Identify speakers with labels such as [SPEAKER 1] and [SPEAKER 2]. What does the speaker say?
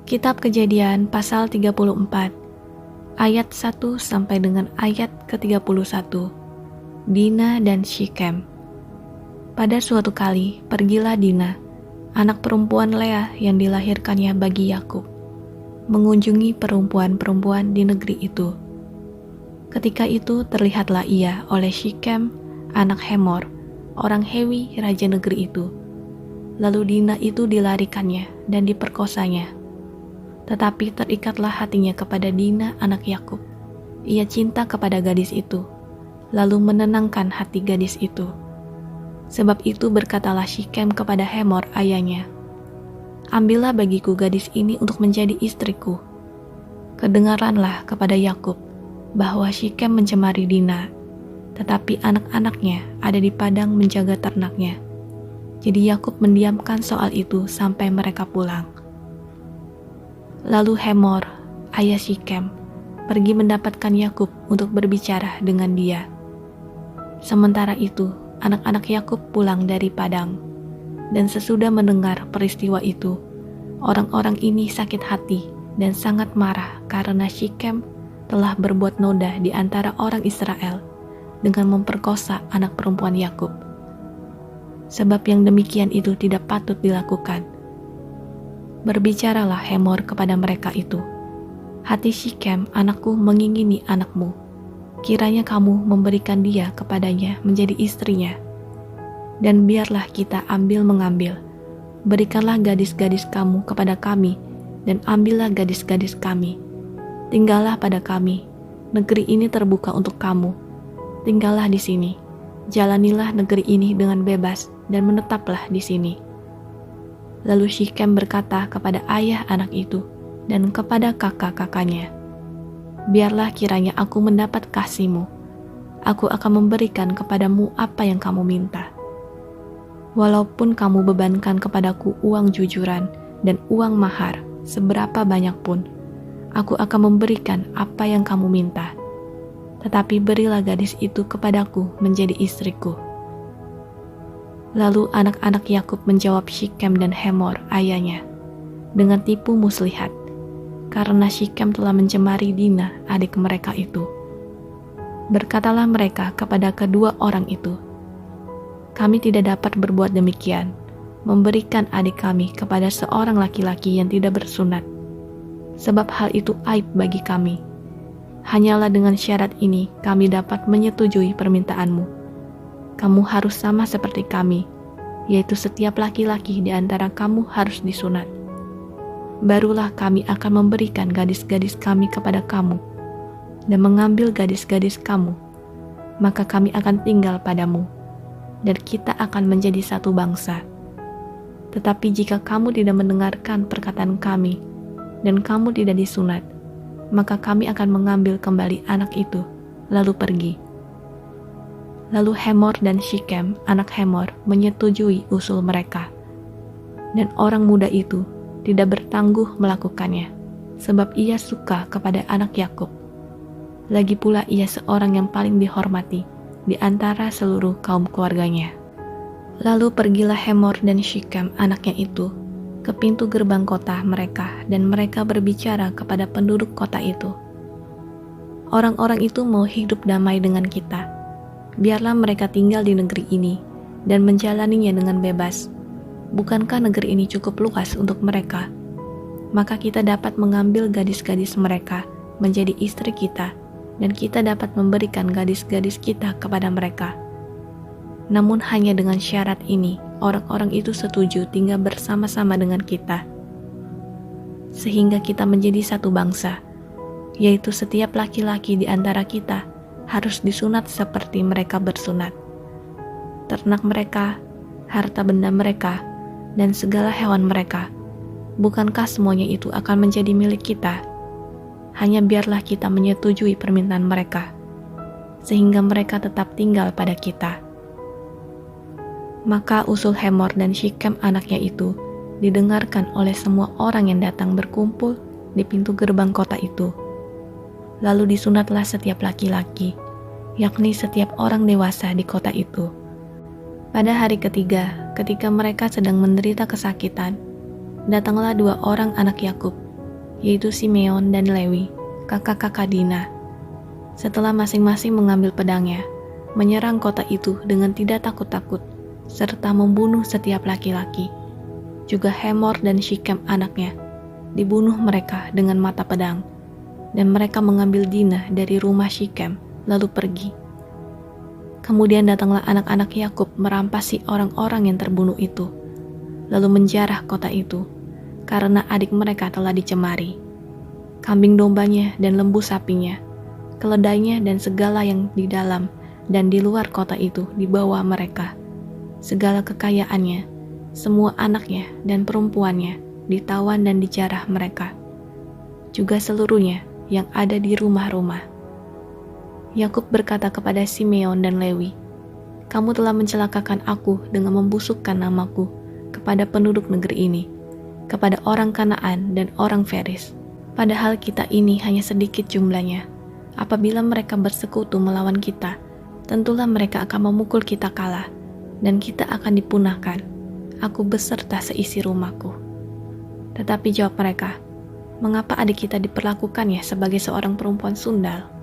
[SPEAKER 1] Kitab Kejadian pasal 34, ayat 1 sampai dengan ayat ke-31. Dina dan Syichem. Pada suatu kali, pergilah Dina, anak perempuan Leah yang dilahirkannya bagi Yakub, mengunjungi perempuan-perempuan di negeri itu. Ketika itu terlihatlah ia oleh Syichem, anak Hemor, orang Hewi raja negeri itu. Lalu Dina itu dilarikannya dan diperkosanya. Tetapi terikatlah hatinya kepada Dina anak Yakub. Ia cinta kepada gadis itu, lalu menenangkan hati gadis itu. Sebab itu berkatalah Syichem kepada Hemor ayahnya, "Ambillah bagiku gadis ini untuk menjadi istriku." Kedengaranlah kepada Yakub bahwa Syichem mencemari Dina, tetapi anak-anaknya ada di padang menjaga ternaknya. Jadi Yakub mendiamkan soal itu sampai mereka pulang. Lalu Hemor, ayah Syichem, pergi mendapatkan Yakub untuk berbicara dengan dia. Sementara itu, anak-anak Yakub pulang dari padang, dan sesudah mendengar peristiwa itu, orang-orang ini sakit hati dan sangat marah karena Syichem telah berbuat noda di antara orang Israel dengan memperkosa anak perempuan Yakub. Sebab yang demikian itu tidak patut dilakukan. Berbicaralah Hemor kepada mereka itu, "Hati Syichem anakku mengingini anakmu. Kiranya kamu memberikan dia kepadanya menjadi istrinya. Dan biarlah kita mengambil. Berikanlah gadis-gadis kamu kepada kami, dan ambillah gadis-gadis kami. Tinggallah pada kami. Negeri ini terbuka untuk kamu. Tinggallah di sini. Jalanilah negeri ini dengan bebas dan menetaplah di sini." Lalu Syichem berkata kepada ayah anak itu dan kepada kakak-kakaknya, "Biarlah kiranya aku mendapat kasihmu. Aku akan memberikan kepadamu apa yang kamu minta. Walaupun kamu bebankan kepadaku uang jujuran dan uang mahar seberapa banyak pun, aku akan memberikan apa yang kamu minta. Tetapi berilah gadis itu kepadaku menjadi istriku." Lalu anak-anak Yakub menjawab Syichem dan Hemor ayahnya dengan tipu muslihat, karena Syichem telah mencemari Dina adik mereka itu. Berkatalah mereka kepada kedua orang itu, "Kami tidak dapat berbuat demikian, memberikan adik kami kepada seorang laki-laki yang tidak bersunat, sebab hal itu aib bagi kami. Hanyalah dengan syarat ini kami dapat menyetujui permintaanmu. Kamu harus sama seperti kami, yaitu setiap laki-laki di antara kamu harus disunat. Barulah kami akan memberikan gadis-gadis kami kepada kamu, dan mengambil gadis-gadis kamu, maka kami akan tinggal padamu, dan kita akan menjadi satu bangsa. Tetapi jika kamu tidak mendengarkan perkataan kami, dan kamu tidak disunat, maka kami akan mengambil kembali anak itu, lalu pergi." Lalu Hemor dan Syichem, anak Hemor, menyetujui usul mereka. Dan orang muda itu tidak bertangguh melakukannya, sebab ia suka kepada anak Yakub. Lagi pula ia seorang yang paling dihormati di antara seluruh kaum keluarganya. Lalu pergilah Hemor dan Syichem, anaknya itu, ke pintu gerbang kota mereka, dan mereka berbicara kepada penduduk kota itu, "Orang-orang itu mau hidup damai dengan kita. Biarlah mereka tinggal di negeri ini dan menjalaninya dengan bebas. Bukankah negeri ini cukup luas untuk mereka? Maka kita dapat mengambil gadis-gadis mereka menjadi istri kita, dan kita dapat memberikan gadis-gadis kita kepada mereka. Namun hanya dengan syarat ini, orang-orang itu setuju tinggal bersama-sama dengan kita, sehingga kita menjadi satu bangsa, yaitu setiap laki-laki di antara kita harus disunat seperti mereka bersunat. Ternak mereka, harta benda mereka, dan segala hewan mereka, bukankah semuanya itu akan menjadi milik kita? Hanya biarlah kita menyetujui permintaan mereka, sehingga mereka tetap tinggal pada kita." Maka usul Hemor dan Syichem anaknya itu didengarkan oleh semua orang yang datang berkumpul di pintu gerbang kota itu. Lalu disunatlah setiap laki-laki, yakni setiap orang dewasa di kota itu. Pada hari ketiga, ketika mereka sedang menderita kesakitan, datanglah 2 orang anak Yakub yaitu Simeon dan Lewi, kakak-kakak Dina. Setelah masing-masing mengambil pedangnya, menyerang kota itu dengan tidak takut-takut, serta membunuh setiap laki-laki. Juga Hemor dan Syichem anaknya, dibunuh mereka dengan mata pedang, dan mereka mengambil Dina dari rumah Syichem, lalu pergi. Kemudian datanglah anak-anak Yakub merampasi orang-orang yang terbunuh itu, lalu menjarah kota itu, karena adik mereka telah dicemari. Kambing dombanya dan lembu sapinya, keledainya dan segala yang di dalam dan di luar kota itu dibawa mereka. Segala kekayaannya, semua anaknya dan perempuannya ditawan dan dijarah mereka. Juga seluruhnya yang ada di rumah-rumah. Yakub berkata kepada Simeon dan Lewi, "Kamu telah mencelakakan aku dengan membusukkan namaku kepada penduduk negeri ini, kepada orang Kanaan dan orang Feris. Padahal kita ini hanya sedikit jumlahnya. Apabila mereka bersekutu melawan kita, tentulah mereka akan memukul kita kalah, dan kita akan dipunahkan, aku beserta seisi rumahku." Tetapi jawab mereka, "Mengapa adik kita diperlakukannya sebagai seorang perempuan sundal?"